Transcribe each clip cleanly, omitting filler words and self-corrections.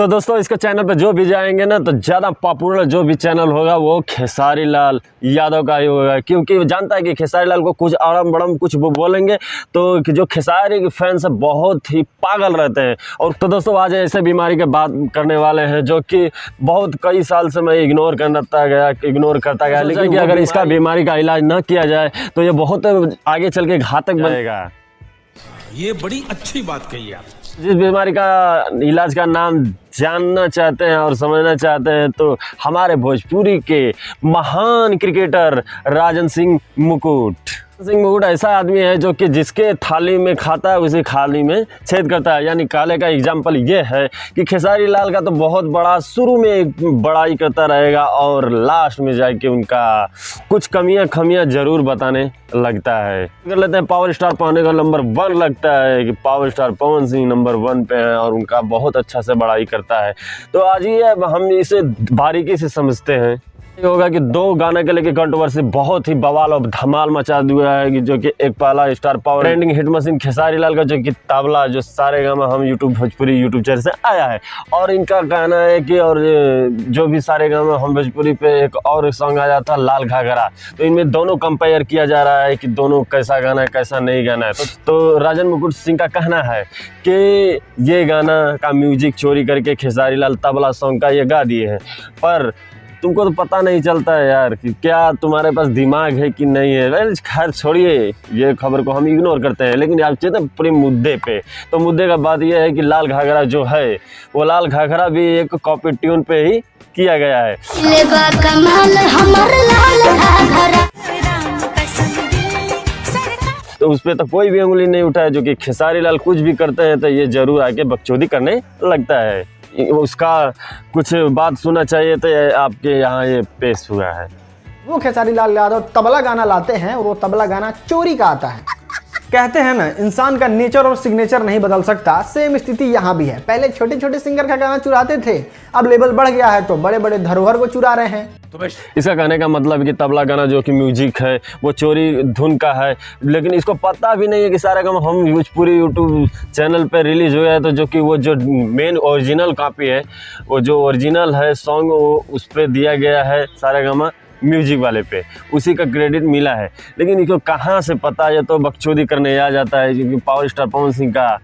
तो दोस्तों इसके चैनल पे जो भी जाएंगे ना तो ज़्यादा पॉपुलर जो भी चैनल होगा वो खेसारी लाल यादव का ही होगा, क्योंकि वो जानता है कि खेसारी लाल को कुछ अड़म बड़म कुछ वो बोलेंगे तो कि जो खेसारी के फैंस है बहुत ही पागल रहते हैं। और तो दोस्तों आज ऐसे बीमारी के बात करने वाले हैं जो कि बहुत कई साल से मैं इग्नोर करता गया लेकिन अगर इसका बीमारी का इलाज न किया जाए तो ये बहुत आगे चल के घातक बनेगा। ये बड़ी अच्छी बात कही आप। जिस बीमारी का इलाज का नाम जानना चाहते हैं और समझना चाहते हैं तो हमारे भोजपुरी के महान क्रिकेटर राजन सिंह मुकुट ऐसा आदमी है जो कि जिसके थाली में खाता है उसी थाली में छेद करता है। यानी काले का एग्जाम्पल ये है कि खेसारी लाल का तो बहुत बड़ा शुरू में बड़ाई करता रहेगा और लास्ट में जाके उनका कुछ खमियां जरूर बताने लगता है। कर लेते हैं पावर स्टार पाने का नंबर 1 लगता है कि power star Pawan Singh number 1 पे है और उनका बहुत अच्छा से बड़ाई करता है। तो आज ये हम इसे बारीकी से समझते हैं। ये होगा कि 2 गाने के लेके कंट्रोवर्सी बहुत ही बवाल और धमाल मचा दिया है कि जो कि एक पहला star power trending hit machine Khesari Lal का जो कि तबला जो सारे गाना हम भोजपुरी यूट्यूब चैनल से आया है और इनका गाना है कि और जो भी सारे गाना हम भोजपुरी पे एक और सॉन्ग आया था लाल घाघरा। तो इनमें दोनों कंपेयर किया जा रहा है कि दोनों कैसा गाना है कैसा नहीं गाना है। तो राजन मुकुट सिंह का कहना है कि ये गाना का म्यूजिक चोरी करके खेसारी लाल तबला सॉन्ग का ये गा दिए हैं, पर तुमको तो पता नहीं चलता है यार कि क्या तुम्हारे पास दिमाग है कि नहीं है। वेल खैर छोड़िए, ये खबर को हम इग्नोर करते हैं लेकिन आप चलते पूरे मुद्दे पे। तो मुद्दे का बात यह है कि लाल घाघरा जो है वो लाल घाघरा भी एक कॉपी ट्यून पे ही किया गया है। तो उस पर तो कोई भी उंगली नहीं उठाया। जो कि खेसारी लाल कुछ भी करते हैं तो ये जरूर आके बकचोदी करने लगता है। उसका कुछ बात सुनना चाहिए तो आपके यहाँ ये पेश हुआ है। वो खेसारी लाल यादव तबला गाना लाते हैं और वो तबला गाना चोरी का आता है। कहते हैं ना, इंसान का नेचर और सिग्नेचर नहीं बदल सकता। सेम स्थिति यहाँ भी है। पहले छोटे छोटे सिंगर का गाना चुराते थे, अब लेवल बढ़ गया है तो बड़े बड़े धरोहर को चुरा रहे हैं। इसका कहने का मतलब कि तबला गाना जो कि म्यूजिक है वो चोरी धुन का है, लेकिन इसको पता भी नहीं है कि सारा काम हम भोजपुरी यूट्यूब चैनल पे रिलीज हुआ है। तो जो कि वो जो मेन ओरिजिनल कॉपी है, वो जो ओरिजिनल है सॉन्ग वो उस पर दिया गया है सारा गामा म्यूजिक वाले पे, उसी का क्रेडिट मिला है। लेकिन इसको कहाँ से पता है, तो बकचोदी करने आ जाता है क्योंकि पावर स्टार पवन सिंह का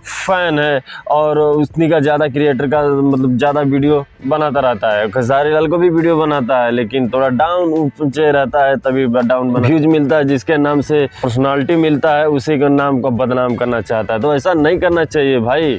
फैन है और उसने का ज़्यादा क्रिएटर का मतलब ज़्यादा वीडियो बनाता रहता है। खेसारी लाल को भी वीडियो बनाता है लेकिन थोड़ा डाउन ऊंचे रहता है तभी डाउन व्यूज मिलता है, जिसके नाम से पर्सनालिटी मिलता है उसी के नाम को बदनाम करना चाहता है। तो ऐसा नहीं करना चाहिए भाई।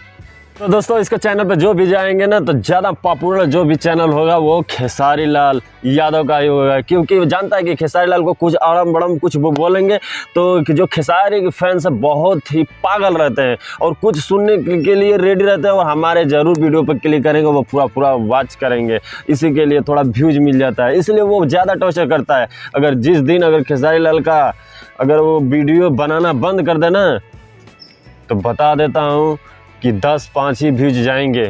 तो दोस्तों इसके चैनल पे जो भी जाएंगे ना तो ज़्यादा पॉपुलर जो भी चैनल होगा वो खेसारी लाल यादव का ही होगा, क्योंकि वो जानता है कि खेसारी लाल को कुछ अड़म बड़म कुछ वो बोलेंगे तो कि जो खेसारी के फैंस है बहुत ही पागल रहते हैं और कुछ सुनने के लिए रेडी रहते हैं और हमारे ज़रूर वीडियो पर क्लिक करेंगे, वो पूरा वॉच करेंगे। इसी के लिए थोड़ा व्यूज मिल जाता है, इसलिए वो ज़्यादा टॉर्चर करता है। अगर जिस दिन अगर खेसारी लाल का अगर वो वीडियो बनाना बंद कर देना तो बता देता हूँ कि 10-5 ही व्यूज जाएंगे।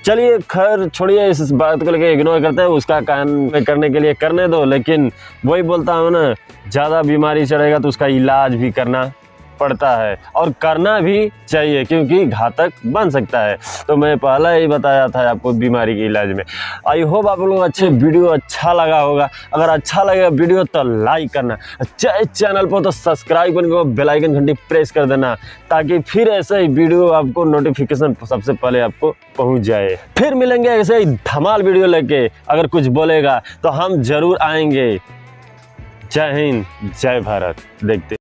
चलिए खैर छोड़िए, इस बात को लेकर इग्नोर करते हैं। उसका काम करने के लिए करने दो, लेकिन वही बोलता हूँ ना, ज़्यादा बीमारी चढ़ेगा तो उसका इलाज भी करना पड़ता है और करना भी चाहिए क्योंकि घातक बन सकता है। तो मैं पहले ही बताया था आपको बीमारी के इलाज में। आई होप आप लोग अच्छे वीडियो अच्छा लगा होगा। अगर अच्छा लगेगा वीडियो तो लाइक करना, चाहे चैनल पर तो सब्सक्राइब करके बेल आइकन घंटी प्रेस कर देना ताकि फिर ऐसे ही वीडियो आपको नोटिफिकेशन सबसे पहले आपको पहुंच जाए। फिर मिलेंगे ऐसे ही धमाल वीडियो लेके। अगर कुछ बोलेगा तो हम जरूर आएंगे। जय हिंद, जय भारत। देखते